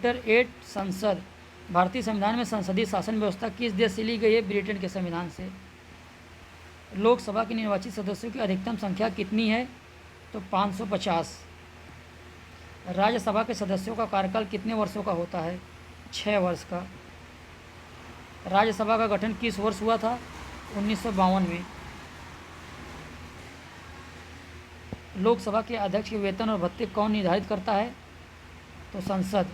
Chapter 8 संसद। भारतीय संविधान में संसदीय शासन व्यवस्था किस देश से ली गई है? ब्रिटेन के संविधान से। लोकसभा के निर्वाचित सदस्यों की अधिकतम संख्या कितनी है? तो 550। राज्यसभा के सदस्यों का कार्यकाल कितने वर्षों का होता है? 6 वर्ष का। राज्यसभा का गठन किस वर्ष हुआ था? 1952 में। लोकसभा के अध्यक्ष के वेतन और भत्ते कौन निर्धारित करता है? तो संसद।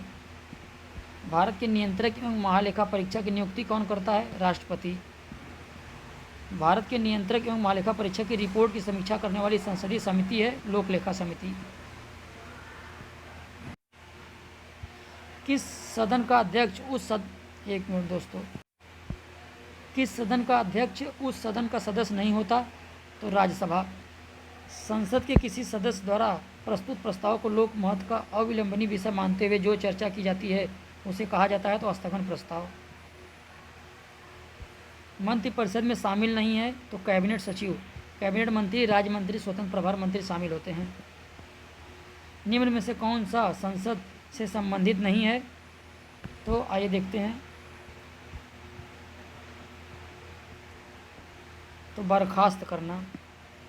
भारत के नियंत्रक एवं महालेखा परीक्षक की नियुक्ति कौन करता है? राष्ट्रपति। भारत के नियंत्रक एवं महालेखा परीक्षक की रिपोर्ट की समीक्षा करने वाली संसदीय समिति है लोक लेखा समिति। किस सदन का अध्यक्ष एक मिनट दोस्तों, किस सदन का अध्यक्ष उस सदन का सदस्य नहीं होता? तो राज्यसभा। संसद के किसी सदस्य द्वारा प्रस्तुत प्रस्ताव को लोक महत्व का अविलंबनीय विषय मानते हुए जो चर्चा की जाती है उसे कहा जाता है तो स्थगन प्रस्ताव। मंत्रिपरिषद में शामिल नहीं है तो कैबिनेट सचिव। कैबिनेट मंत्री, राज्य मंत्री, स्वतंत्र प्रभार मंत्री शामिल होते हैं। निम्न में से कौन सा संसद से संबंधित नहीं है? तो आइए देखते हैं। तो बर्खास्त करना,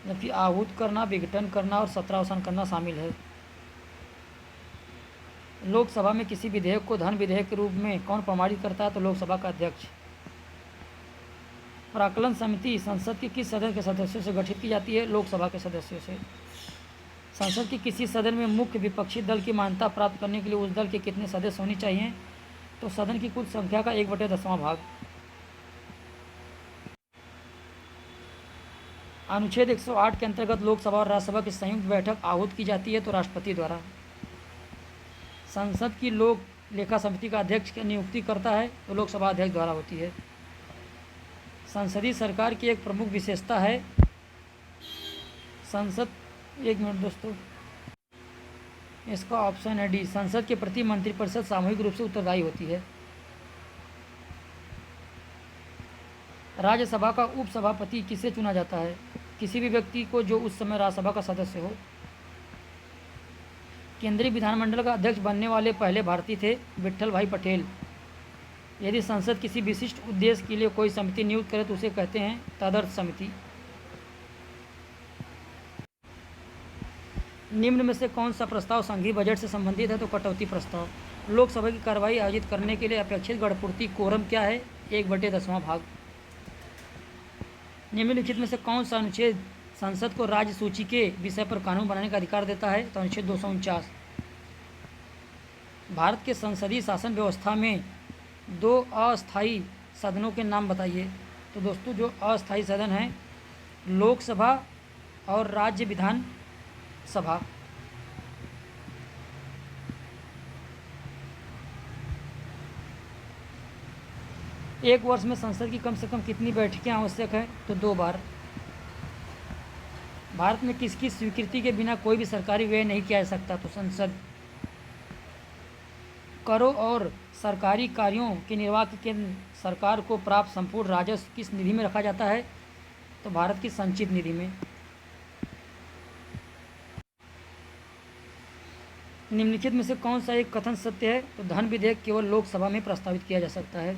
जबकि आहूत करना, विघटन करना और सत्रावसान करना शामिल है। लोकसभा में किसी विधेयक को धन विधेयक के रूप में कौन प्रमाणित करता है? तो लोकसभा का अध्यक्ष। प्राक्कलन समिति संसद के किस सदन के सदस्यों से गठित की जाती है? लोकसभा के सदस्यों से। संसद के किसी सदन में मुख्य विपक्षी दल की मान्यता प्राप्त करने के लिए उस दल के कितने सदस्य होने चाहिए? तो सदन की कुल संख्या का 1/10वां भाग। अनुच्छेद 108 के अंतर्गत लोकसभा और राज्यसभा की संयुक्त बैठक आहूत की जाती है तो राष्ट्रपति द्वारा। संसद की लोक लेखा समिति का अध्यक्ष की नियुक्ति करता है तो लोकसभा अध्यक्ष द्वारा होती है। संसदीय सरकार की एक प्रमुख विशेषता है संसद, एक मिनट दोस्तों, इसका ऑप्शन है डी। संसद के प्रति मंत्रिपरिषद सामूहिक रूप से उत्तरदायी होती है। राज्यसभा का उपसभापति किसे चुना जाता है? किसी भी व्यक्ति को जो उस समय राज्यसभा का सदस्य हो। केंद्रीय विधानमंडल का अध्यक्ष बनने वाले पहले भारतीय थे विट्ठल भाई पटेल। यदि संसद किसी विशिष्ट उद्देश्य के लिए कोई समिति नियुक्त करे तो उसे कहते हैं तदर्थ समिति। निम्न में से कौन सा प्रस्ताव संघीय बजट से संबंधित है? तो कटौती प्रस्ताव। लोकसभा की कार्रवाई आयोजित करने के लिए अपेक्षित गणपूर्ति कोरम क्या है? 1/10वां भाग। निम्नलिखित में से कौन सा अनुच्छेद संसद को राज्य सूची के विषय पर कानून बनाने का अधिकार देता है? तो अनुच्छेद 249। भारत के संसदीय शासन व्यवस्था में 2 अस्थायी सदनों के नाम बताइए। तो दोस्तों जो अस्थायी सदन हैं लोकसभा और राज्य विधान सभा। एक वर्ष में संसद की कम से कम कितनी बैठकें आवश्यक है? तो 2 बार। भारत में किसकी स्वीकृति के बिना कोई भी सरकारी व्यय नहीं किया जा सकता? तो संसद। करों और सरकारी कार्यों के निर्वाह के केंद्र सरकार को प्राप्त संपूर्ण राजस्व किस निधि में रखा जाता है? तो भारत की संचित निधि में। निम्नलिखित में से कौन सा एक कथन सत्य है? तो धन विधेयक केवल लोकसभा में प्रस्तावित किया जा सकता है।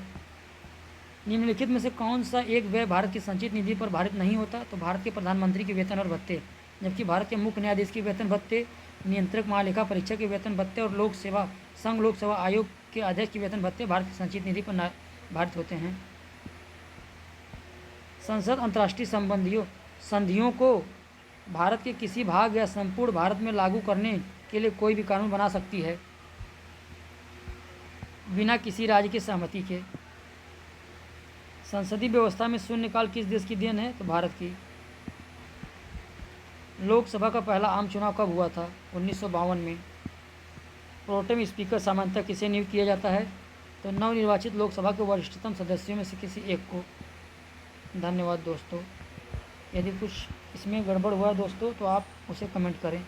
निम्नलिखित में से कौन सा एक व्यय भारत की संचित निधि पर भारित नहीं होता? तो भारत के प्रधानमंत्री के वेतन और भत्ते, जबकि भारत के मुख्य न्यायाधीश के वेतन भत्ते, नियंत्रक महालेखा परीक्षक के वेतन भत्ते और लोक सेवा आयोग के अध्यक्ष के वेतन भत्ते भारत की संचित निधि पर भारित होते हैं। संसद अंतर्राष्ट्रीय संधियों को भारत के किसी भाग या संपूर्ण भारत में लागू करने के लिए कोई भी कानून बना सकती है बिना किसी राज्य की सहमति के। संसदीय व्यवस्था में शून्यकाल किस देश की देन है? तो भारत की। लोकसभा का पहला आम चुनाव कब हुआ था? 1952 में। प्रोटेम स्पीकर सामान्यतः किसे नियुक्त किया जाता है? तो नवनिर्वाचित लोकसभा के वरिष्ठतम सदस्यों में से किसी एक को। धन्यवाद दोस्तों। यदि कुछ इसमें गड़बड़ हुआ दोस्तों तो आप उसे कमेंट करें।